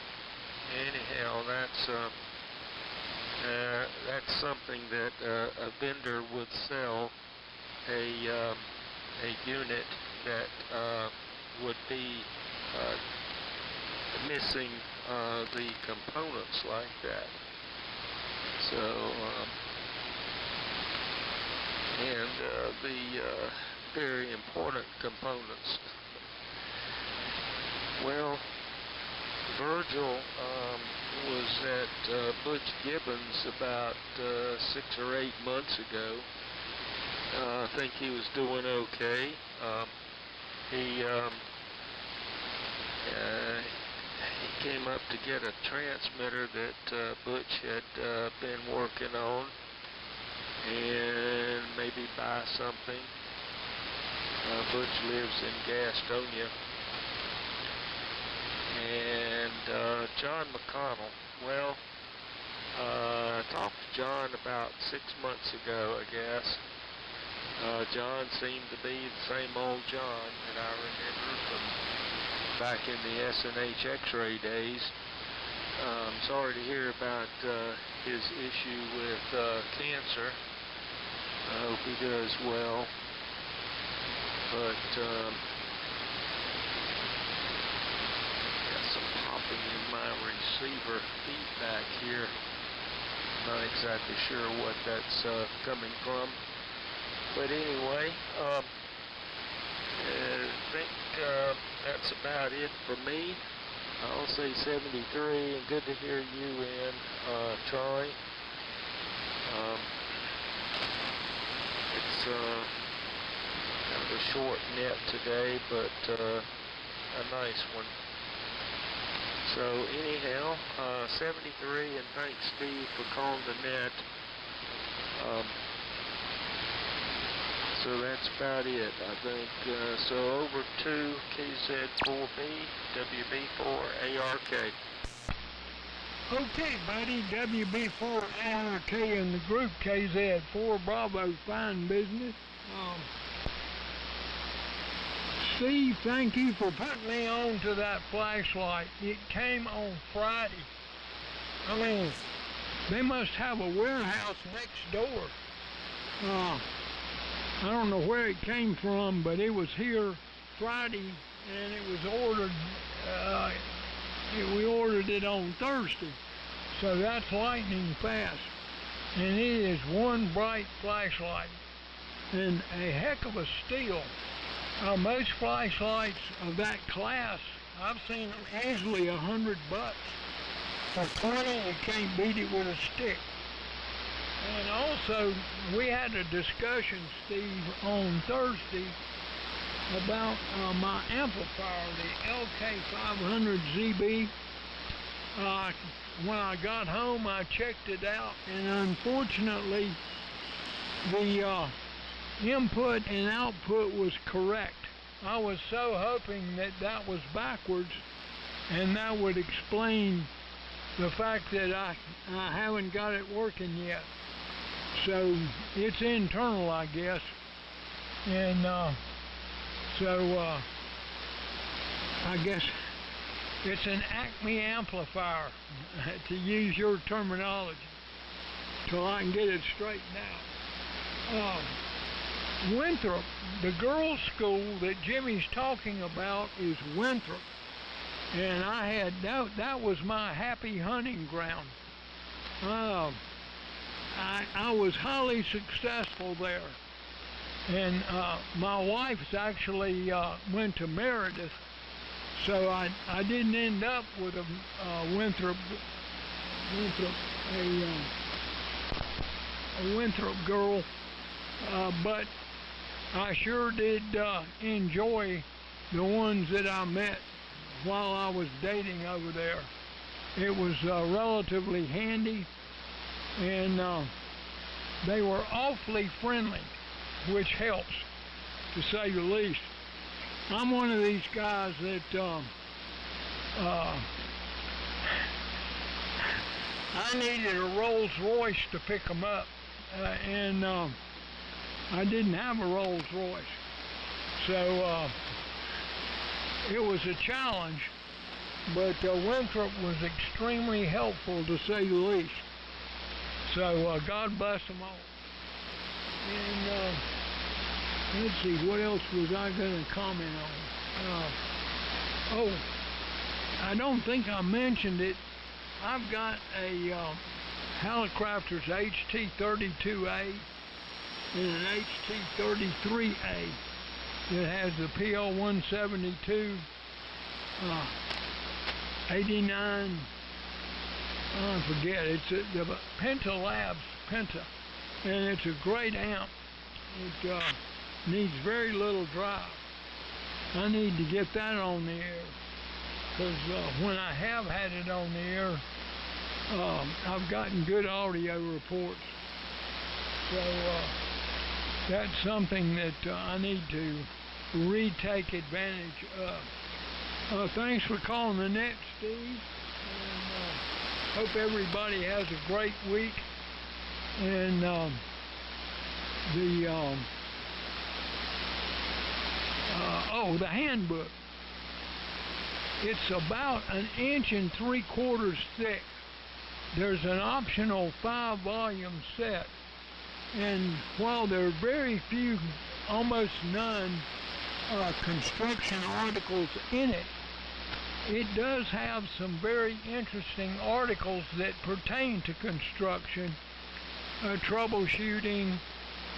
anyhow, that's something that a vendor would sell, a unit that would be missing the components like that. So and the very important components. Well, Virgil was at Butch Gibbons about 6 or 8 months ago. I think he was doing okay. He came up to get a transmitter that Butch had been working on, and maybe buy something. Butch lives in Gastonia. And John McConnell, well, I talked to John about 6 months ago, I guess. John seemed to be the same old John that I remember from back in the S&H X-ray days. I'm sorry to hear about his issue with cancer. I hope he does well. But got some popping in my receiver feedback here. Not exactly sure what that's coming from. But anyway, I think that's about it for me. I'll say 73, and good to hear you in, Troy. kind of a short net today, but a nice one. So anyhow, 73, and thanks Steve for calling the net. So that's about it, I think. So over to KZ4B, WB4ARK. Okay, buddy, WB4ARK in the group KZ4 Bravo, fine business. Steve, thank you for putting me on to that flashlight. It came on Friday. I mean, they must have a warehouse next door. I don't know where it came from, but it was here Friday, and it was ordered. We ordered it on Thursday, so that's lightning fast. And it is one bright flashlight, and a heck of a steal. Most flashlights of that class, I've seen them easily $100. For 20, you can't beat it with a stick. And also, we had a discussion, Steve, on Thursday about my amplifier, the LK500ZB. When I got home, I checked it out, and unfortunately, the input and output was correct. I was so hoping that that was backwards, and that would explain the fact that I haven't got it working yet. So it's internal, I guess, and I guess it's an Acme amplifier, to use your terminology, till I can get it straightened out. Winthrop, the girls' school that Jimmy's talking about is Winthrop, and I had that was my happy hunting ground. I was highly successful there, and my wife's actually went to Meredith, so I didn't end up with a Winthrop girl, but I sure did enjoy the ones that I met while I was dating over there. It was relatively handy, and they were awfully friendly, which helps, to say the least. I'm one of these guys that I needed a Rolls Royce to pick them up, and I didn't have a Rolls Royce, so it was a challenge, but Winthrop was extremely helpful, to say the least. So God bless them all. And let's see, what else was I going to comment on? I don't think I mentioned it. I've got a Hallicrafters HT32A and an HT33A that has the PL172, 89, I forget, it's the Penta Labs Penta, and it's a great amp. It needs very little drive. I need to get that on the air, because when I have had it on the air, I've gotten good audio reports. So that's something that I need to retake advantage of. Thanks for calling the net, Steve, and hope everybody has a great week. And the handbook. It's about 1 3/4 thick. There's an optional 5-volume set, and while there are very few, almost none, construction articles in it, it does have some very interesting articles that pertain to construction, troubleshooting,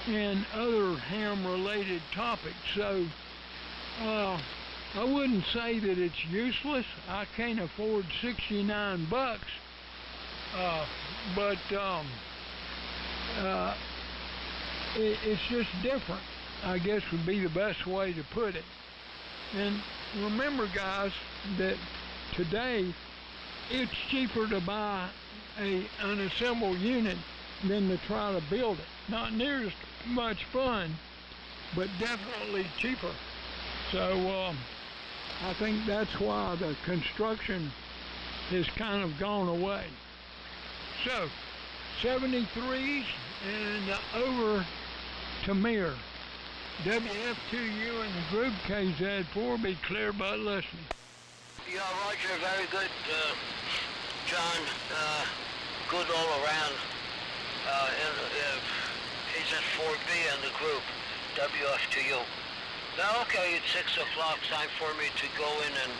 and other ham-related topics. So I wouldn't say that it's useless. I can't afford $69, but it's just different, I guess would be the best way to put it. And remember, guys, that today it's cheaper to buy an unassembled unit than to try to build it. Not near as much fun, but definitely cheaper. So I think that's why the construction has kind of gone away. So 73s and over to Mir. WF2U and the group KZ4 be clear by listening. Yeah, Roger, very good, John. Good all around. KZ4B and the group, WF2U. Now, okay, it's 6 o'clock, time for me to go in and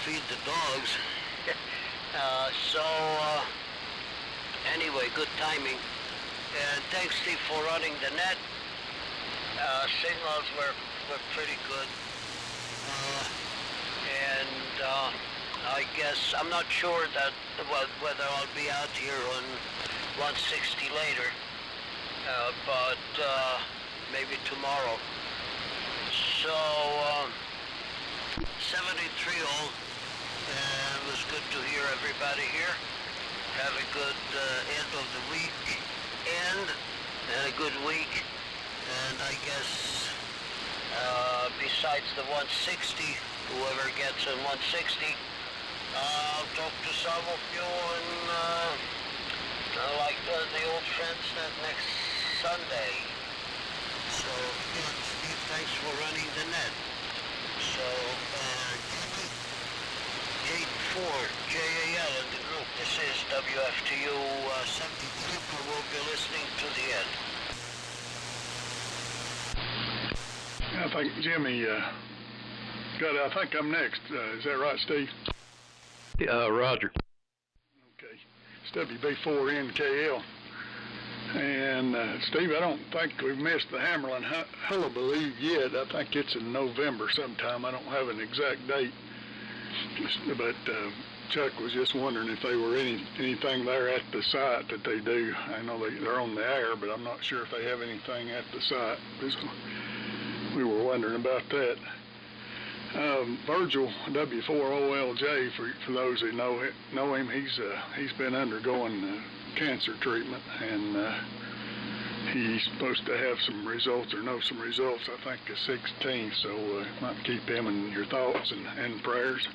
feed the dogs. Anyway, good timing. And thanks, Steve, for running the net. Signals were pretty good. I guess I'm not sure that whether I'll be out here on 160 later, but maybe tomorrow. So 73 all. It was good to hear everybody here. Have a good end of the week and a good week. And I guess besides the 160, whoever gets in 160, I'll talk to some of you and like the old friends that next Sunday. So, yeah, Steve, thanks for running the net. So, Gate 4, JAL in the group. This is WFTU 73, who will be listening to the end. I think Jimmy I think I'm next. Is that right, Steve? Roger. Okay. It's WB4NKL. And Steve, I don't think we've missed the Hammerlin Hullabaloo yet. I think it's in November sometime. I don't have an exact date. But Chuck was just wondering if there were anything there at the site that they do. I know they're on the air, but I'm not sure if they have anything at the site. We were wondering about that. Virgil, W4OLJ, for those who know him, he's been undergoing cancer treatment, and he's supposed to have some results, or know some results, I think the 16th, so might keep him in your thoughts and prayers.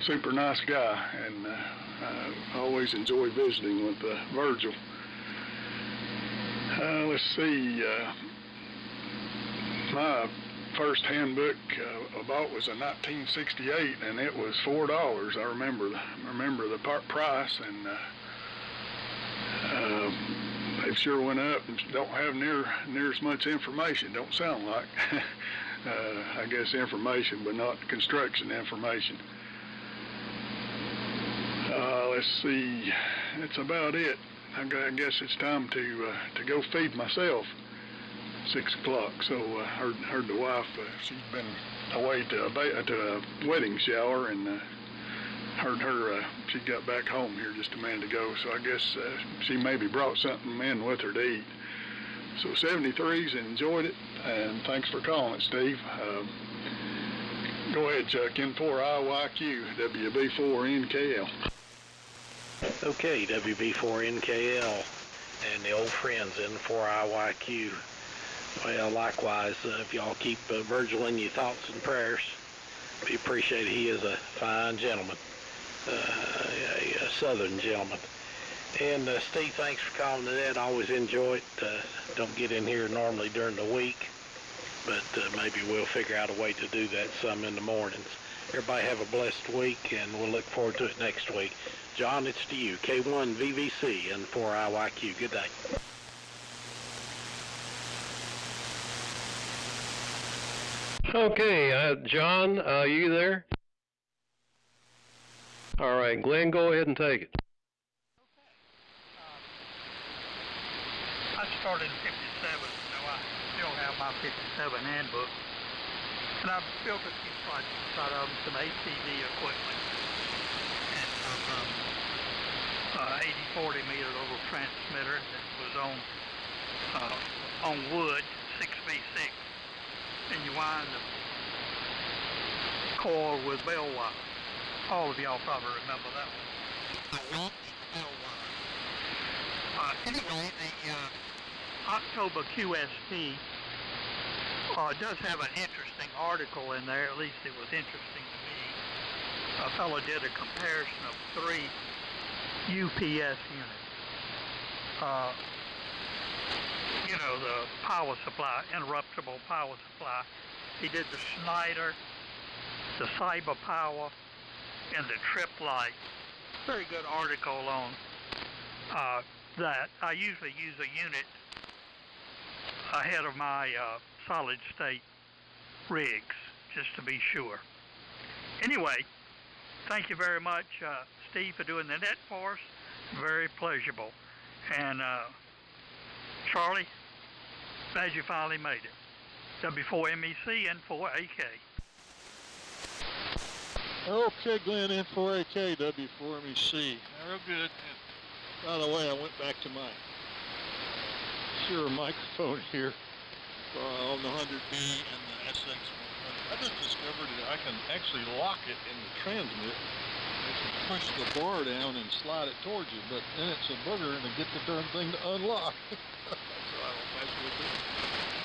Super nice guy, and I always enjoy visiting with Virgil. Let's see, my first handbook I bought was a 1968, and it was $4. I remember the price, and they've sure went up and don't have near as much information. Don't sound like I guess information, but not construction information. Let's see, that's about it. I guess it's time to go feed myself. 6 o'clock, so heard the wife, she's been away to a wedding shower, and heard her, she got back home here just a minute ago, so I guess she maybe brought something in with her to eat. So 73s, enjoyed it, and thanks for calling it, Steve. Go ahead, Chuck, N4IYQ, WB4NKL. Okay, WB4NKL and the old friends N4IYQ. Well, likewise, if y'all keep Virgil in your thoughts and prayers, we appreciate it. He is a fine gentleman, a southern gentleman. And Steve, thanks for calling to that. I always enjoy it. Don't get in here normally during the week, but maybe we'll figure out a way to do that some in the mornings. Everybody have a blessed week, and we'll look forward to it next week. John, it's to you. K1VVC and 4IYQ. Good day. Okay, John, you there? All right, Glenn, go ahead and take it. I started in 57, so I still have my 57 handbook. And I've built a few projects out of them, some ATV equipment, and some 80-40 meter little transmitter that was on on wood, 6v6, and you wind the coil with bell wire. All of y'all probably remember that one. Bell wire. Anyway, the October QST does have an interesting article in there. At least it was interesting to me. A fellow did a comparison of 3 UPS units. You know, the power supply, interruptible power supply. He did the Schneider, the Cyber Power, and the Trip Light. Very good article on that. I usually use a unit ahead of my solid state rigs, just to be sure. Anyway, thank you very much, Steve, for doing the net for us. Very pleasurable. And Charlie, glad you finally made it. W4MEC and 4AK. Okay, Glenn, N4AK, W4MEC. Real good. And by the way, I went back to my Shure microphone here on the 100B and the SX100. I just discovered that I can actually lock it in the transmit. You can push the bar down and slide it towards you, but then it's a booger and to get the darn thing to unlock. So I don't mess with it.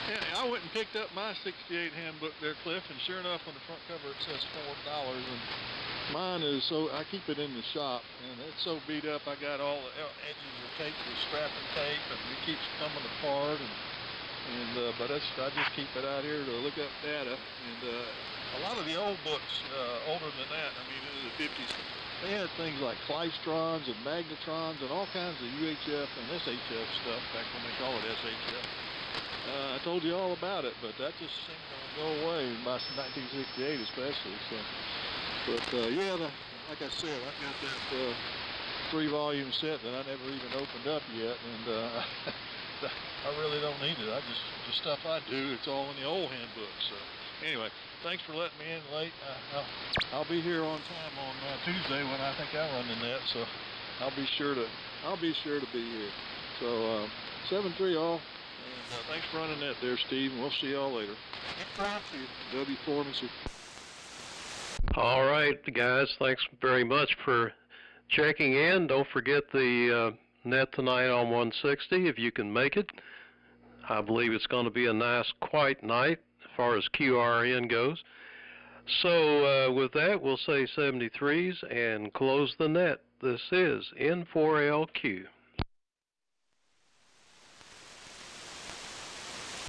And I went and picked up my 68 handbook there, Cliff, and sure enough on the front cover it says $4, and mine is, so I keep it in the shop, and it's so beat up. I got all the edges are taped with strapping tape, and it keeps coming apart, but I just keep it out here to look up data. And a lot of the old books, older than that, I mean in the 50s, they had things like Klystrons and magnetrons and all kinds of UHF and SHF stuff back when they called it SHF. I told you all about it, but that just seemed to go away by 1968 especially. So, but yeah, like I said, I've got that 3-volume set that I never even opened up yet, and I really don't need it. The stuff I do, it's all in the old handbook. So anyway, thanks for letting me in late. I'll be here on time on Tuesday when I think I run the net, so I'll be sure to be here. So 7-3 all. And thanks for running that there, Steve, and we'll see y'all later. W4MEC. All right, guys, thanks very much for checking in. Don't forget the net tonight on 160 if you can make it. I believe it's going to be a nice, quiet night as far as QRN goes. So with that, we'll say 73s and close the net. This is N4LQ.